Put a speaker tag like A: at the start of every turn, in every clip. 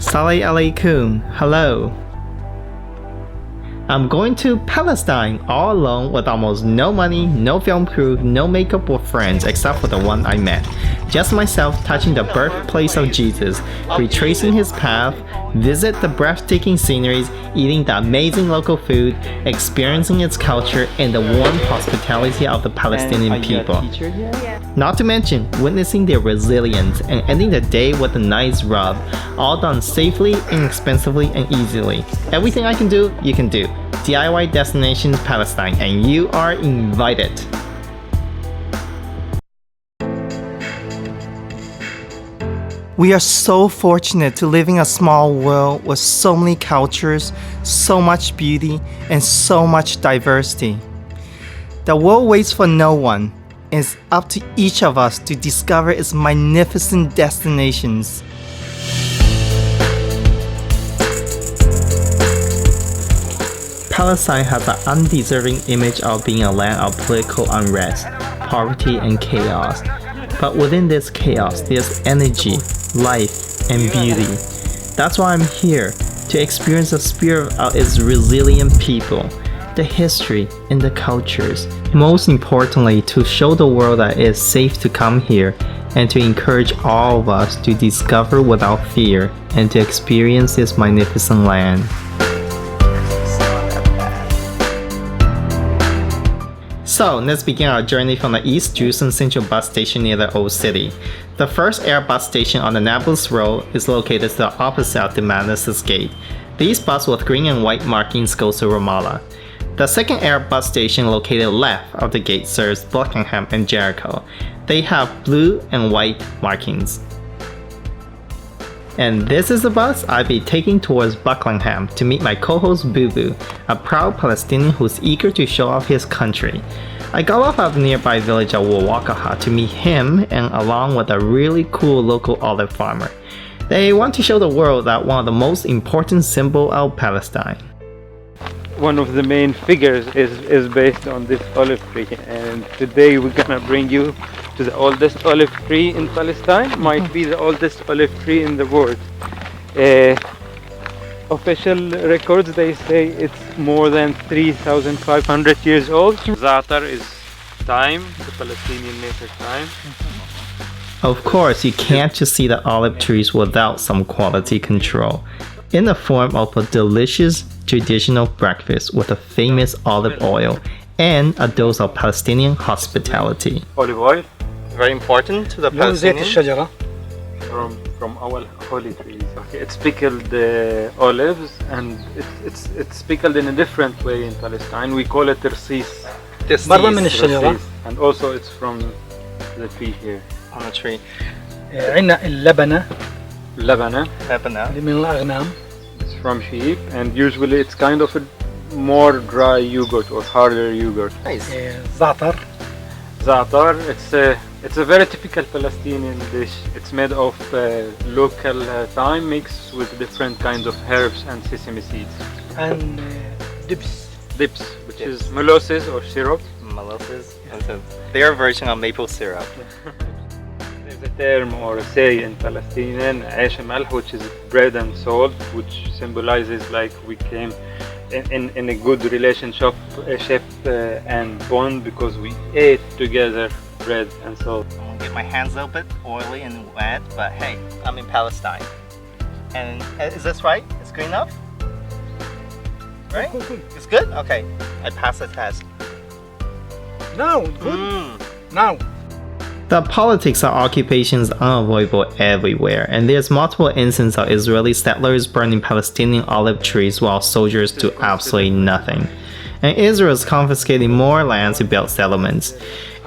A: Saleh alaikum. Hello. I'm going to Palestine all alone with almost no money, no film crew, no makeup or friends except for the one I met. Just myself touching the birthplace of Jesus, retracing his path, visit the breathtaking sceneries, eating the amazing local food, experiencing its culture and the warm hospitality of the Palestinian people. Not to mention witnessing their resilience and ending the day with a nice rub, all done safely, inexpensively and easily. Everything I can do, you can do. DIY Destinations Palestine, and you are invited. We are so fortunate to live in a small world with so many cultures, so much beauty, and so much diversity. The world waits for no one. It's up to each of us to discover its magnificent destinations. Palestine has an undeserving image of being a land of political unrest, poverty, and chaos. But within this chaos, there's energy, life, and beauty. That's why I'm here, to experience the spirit of its resilient people, the history, and the cultures. Most importantly, to show the world that it's safe to come here, and to encourage all of us to discover without fear, and to experience this magnificent land. So let's begin our journey from the East Jerusalem Central Bus Station near the Old City. The first air bus station on the Nablus Road is located to the opposite of the Damascus Gate. These buses with green and white markings go to Ramallah. The second air bus station located left of the gate serves Bethlehem and Jericho. They have blue and white markings. And this is the bus I'll be taking towards Bethlehem to meet my co-host Boo Boo, a proud Palestinian who's eager to show off his country. I got off at the nearby village of Wawakaha to meet him and along with a really cool local olive farmer. They want to show the world that one of the most important symbols of Palestine.
B: One of the main figures is based on this olive tree, and today we're gonna bring you to the oldest olive tree in Palestine. Might be the oldest olive tree in the world. Official records, they say it's more than 3,500 years old. Za'atar is thyme, the Palestinian native thyme.
A: Of course, you can't just see the olive trees without some quality control. In the form of a delicious traditional breakfast with a famous olive oil and a dose of Palestinian hospitality.
B: Olive oil,
A: very important to the Palestinians.
B: From our holy trees. Okay, it's pickled olives, and it's pickled in a different way in Palestine. We call it tersis. And also it's from the tree here.
A: On the tree.
C: عندنا اللبنة
B: Labana.
C: اللي من الأغنام.
B: It's from sheep, and usually it's kind of a more dry yogurt or harder yogurt.
A: Nice.
C: زعتر.
B: Za'atar, it's a very typical Palestinian dish. It's made of local thyme mixed with different kinds of herbs and sesame seeds.
C: And دبس.
B: Dips, which is molasses or syrup.
A: Molasses. Their version of maple syrup.
B: There's a term or a say in Palestinian, عيش ملح, which is bread and salt, which symbolizes like we came in a good relationship and bond because we ate together bread and salt.
A: I'm gonna get my hands a little bit oily and wet, but hey, I'm in Palestine. And is this right? It's good enough? Right? It's good? Okay. I passed the test.
C: Now, good. Now.
A: The politics of occupation is unavoidable everywhere, and there's multiple instances of Israeli settlers burning Palestinian olive trees while soldiers do absolutely nothing. And Israel is confiscating more land to build settlements.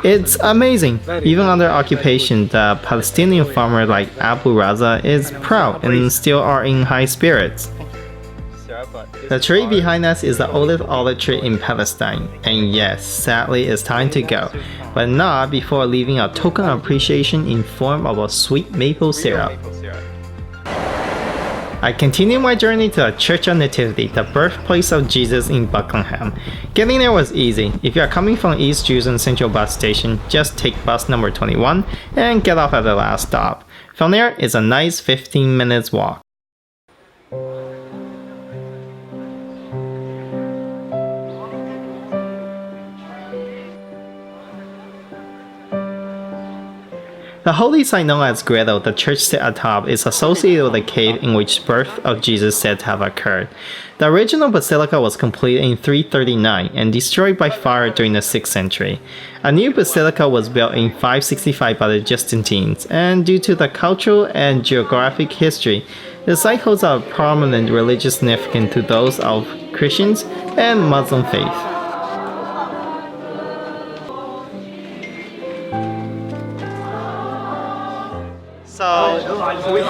A: It's amazing. Even under occupation, the Palestinian farmer like Abu Raza is proud and still are in high spirits. The tree behind us is the oldest olive tree in Palestine, and yes, sadly it's time to go, but not before leaving a token of appreciation in form of a sweet maple syrup. I continue my journey to the Church of Nativity, the birthplace of Jesus in Bethlehem. Getting there was easy. If you are coming from East Jerusalem Central Bus Station, just take bus number 21 and get off at the last stop. From there, it's a nice 15 minutes walk. The holy site known as Gretel, the church set atop, is associated with the cave in which the birth of Jesus is said to have occurred. The original basilica was completed in 339 and destroyed by fire during the 6th century. A new basilica was built in 565 by the Justinians, and due to the cultural and geographic history, the site holds a prominent religious significance to those of Christians and Muslim faith. So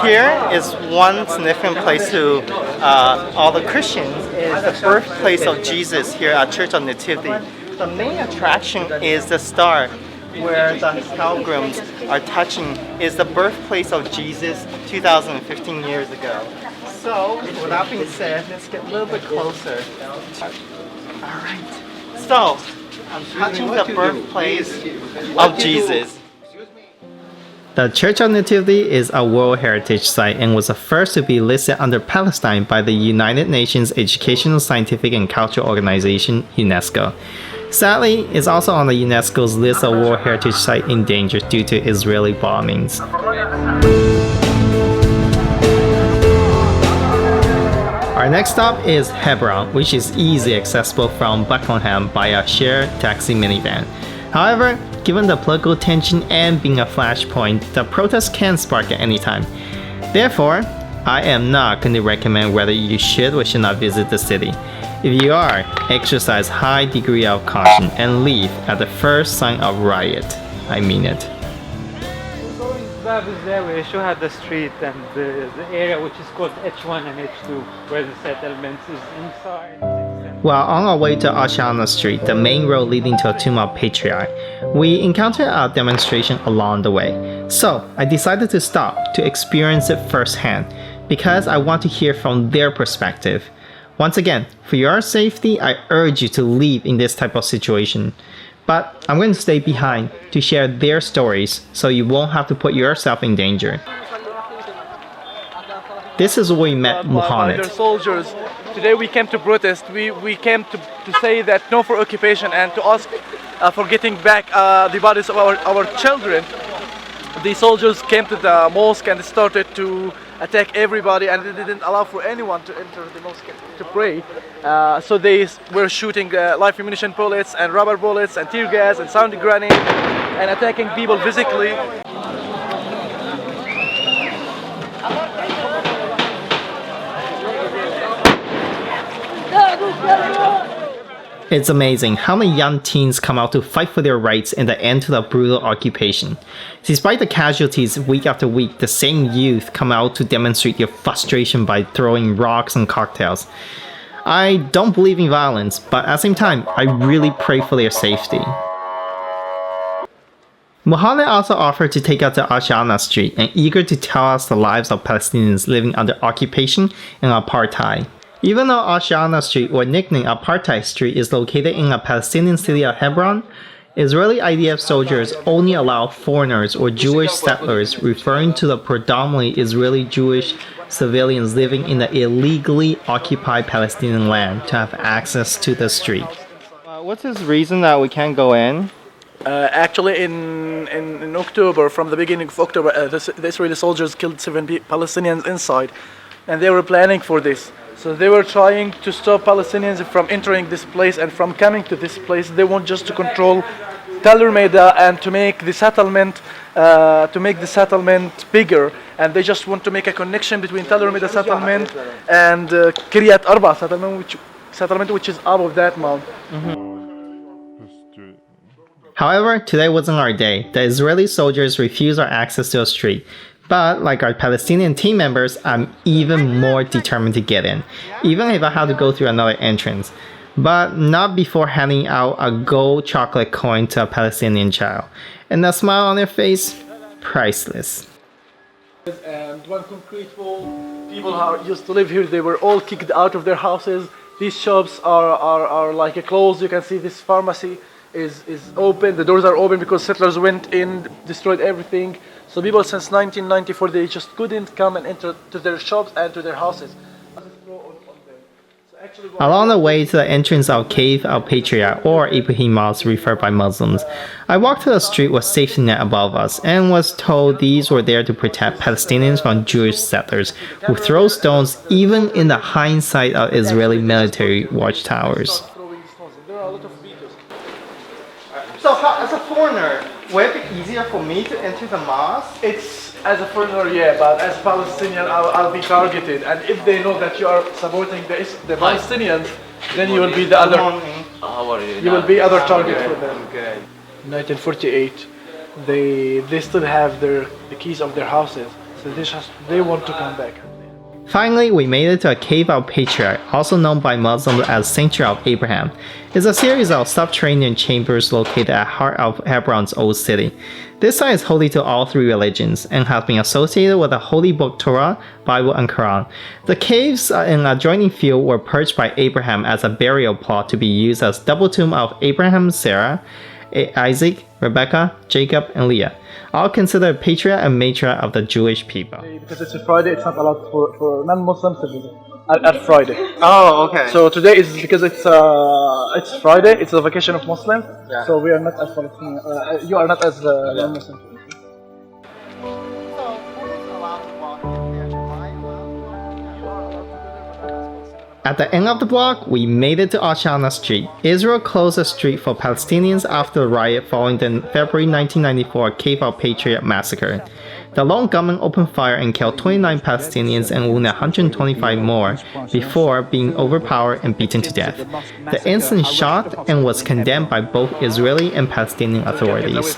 A: here is one significant place to all the Christians is the birthplace of Jesus here at Church of Nativity. The main attraction is the star where the pilgrims are touching is the birthplace of Jesus 2015 years ago. So with that being said, let's get a little bit closer. Alright, so I'm touching the birthplace of Jesus. The Church of Nativity is a World Heritage Site and was the first to be listed under Palestine by the United Nations Educational, Scientific and Cultural Organization, UNESCO. Sadly, it's also on the UNESCO's list of World Heritage Site in danger due to Israeli bombings. Our next stop is Hebron, which is easily accessible from Bethlehem by a shared taxi minivan. However, given the political tension and being a flashpoint, the protest can spark at any time. Therefore, I am not going to recommend whether you should or should not visit the city. If you are, exercise high degree of caution and leave at the first sign of riot. I mean it.
B: We're going to Al-Shuhada street and the area which is called H1 and H2 where the settlements is inside.
A: While on our way to Al-Shuhada Street, the main road leading to a tomb of patriarch, we encountered a demonstration along the way. So I decided to stop to experience it firsthand because I want to hear from their perspective. Once again, for your safety, I urge you to leave in this type of situation. But I'm going to stay behind to share their stories so you won't have to put yourself in danger. This is where we met Muhammad.
D: They're soldiers. Today we came to protest. We came to say that no for occupation and to ask for getting back the bodies of our children. The soldiers came to the mosque and started to attack everybody, and they didn't allow for anyone to enter the mosque to pray. So they were shooting live ammunition bullets and rubber bullets and tear gas and sound grenades and attacking people physically.
A: It's amazing how many young teens come out to fight for their rights and the end to the brutal occupation. Despite the casualties week after week, the same youth come out to demonstrate their frustration by throwing rocks and cocktails. I don't believe in violence, but at the same time, I really pray for their safety. Muhammad also offered to take us to Al-Shuhada Street and eager to tell us the lives of Palestinians living under occupation and apartheid. Even though Al-Shuhada Street, or nicknamed Apartheid Street, is located in a Palestinian city of Hebron, Israeli IDF soldiers only allow foreigners or Jewish settlers, referring to the predominantly Israeli Jewish civilians living in the illegally occupied Palestinian land, to have access to the street. What's his reason that we can't go in?
D: Actually, in October, from the beginning of October, the Israeli soldiers killed 7 Palestinians inside, and they were planning for this. So they were trying to stop Palestinians from entering this place and from coming to this place. They want just to control Tel Rumeda and to make the settlement bigger. And they just want to make a connection between Tel Rumeda settlement and Kiryat Arba settlement, which is up of that mount.
A: However, today wasn't our day. The Israeli soldiers refused our access to the street. But like our Palestinian team members, I'm even more determined to get in, even if I have to go through another entrance. But not before handing out a gold chocolate coin to a Palestinian child. And the smile on their face, priceless.
D: And one concrete wall, people who used to live here, they were all kicked out of their houses. These shops are like closed. You can see this pharmacy is open. The doors are open because settlers went in, destroyed everything. So people since 1994, they just couldn't come and enter to their shops and to their houses.
A: Along the way to the entrance of Cave al-Patriarch, or Ibrahim Mosque referred by Muslims, I walked to a street with safety net above us and was told these were there to protect Palestinians from Jewish settlers who throw stones even in the hindsight of Israeli military watchtowers. So as a foreigner, would it be easier for me to enter the mosque?
D: As a foreigner, yeah, but as Palestinian, I'll be targeted. And if they know that you are supporting the Palestinians, then you will be the other.
B: How are you?
D: You will be other target for them.
B: Good.
D: 1948, they still have the keys of their houses, so they want to come back.
A: Finally, we made it to a Cave al-Patriarch, also known by Muslims as Sanctuary of Abraham. It's a series of subterranean chambers located at the heart of Hebron's old city. This site is holy to all three religions and has been associated with the holy book Torah, Bible, and Quran. The caves in an adjoining field were purchased by Abraham as a burial plot to be used as double tomb of Abraham, Sarah, Isaac, Rebecca, Jacob, and Leah, all considered patriarch and matriarch of the Jewish people.
D: Because it's a Friday, it's not allowed for non-Muslims to visit at Friday.
A: Oh, okay.
D: So today is because it's Friday. It's a vacation of Muslims. Yeah. So we are not as Palestinian. You are not as non-Muslim.
A: At the end of the block, we made it to Al-Shuhada Street. Israel closed the street for Palestinians after the riot following the February 1994 Cave al-Patriarch massacre. The lone gunman opened fire and killed 29 Palestinians and wounded 125 more before being overpowered and beaten to death. The incident shocked and was condemned by both Israeli and Palestinian authorities.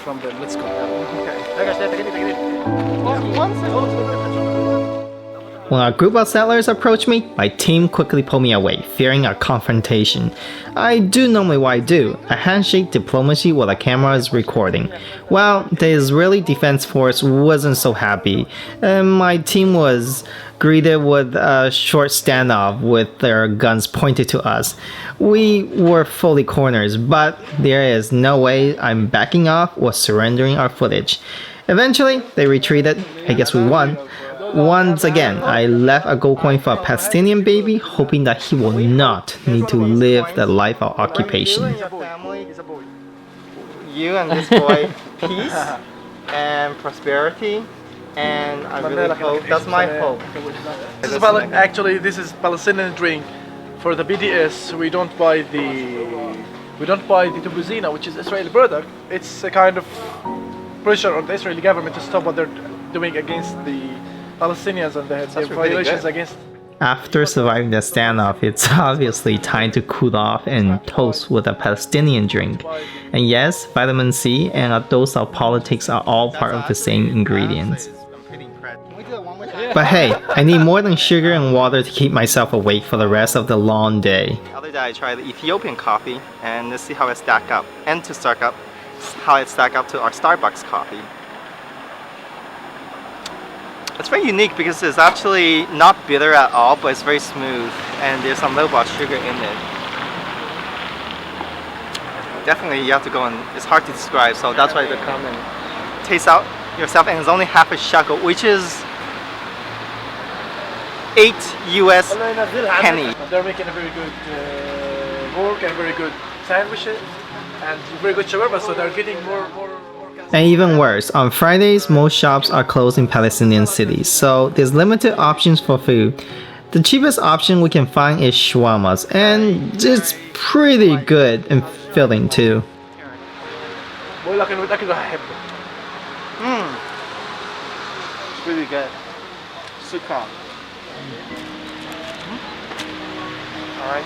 A: When a group of settlers approached me, my team quickly pulled me away, fearing a confrontation. I do normally what I do, a handshake diplomacy while the camera is recording. Well, the Israeli Defense Force wasn't so happy, and my team was greeted with a short standoff with their guns pointed to us. We were fully cornered, but there is no way I'm backing off or surrendering our footage. Eventually, they retreated. I guess we won. Once again, I left a gold coin for a Palestinian baby, hoping that he will not need to live the life of occupation. You and this boy, peace and prosperity, and I really hope, that's my hope.
D: This is Palestinian drink. For the BDS, we don't buy the tubuzina, which is Israeli product. It's a kind of pressure on the Israeli government to stop what they're doing against the Palestinians and their violations against.
A: After surviving the standoff, it's obviously time to cool off and toast with a Palestinian drink. And yes, vitamin C and a dose of politics are all part of the same ingredients. But hey, I need more than sugar and water to keep myself awake for the rest of the long day. The other day I tried the Ethiopian coffee and let's see how it stacks up. And to start up, how it stacks up to our Starbucks coffee. It's very unique because it's actually not bitter at all, but it's very smooth and there's some little bit of sugar in it. Definitely you have to go and it's hard to describe, so that's why you come and taste out yourself, and it's only half a shekel, which is 8 US penny.
D: They're making a very good work and very good sandwiches and very good shawarma, so they're getting more.
A: And even worse, on Fridays, most shops are closed in Palestinian cities, so there's limited options for food. The cheapest option we can find is shawarmas, and it's pretty good and filling too.
B: It's really good. Sukam. Alright.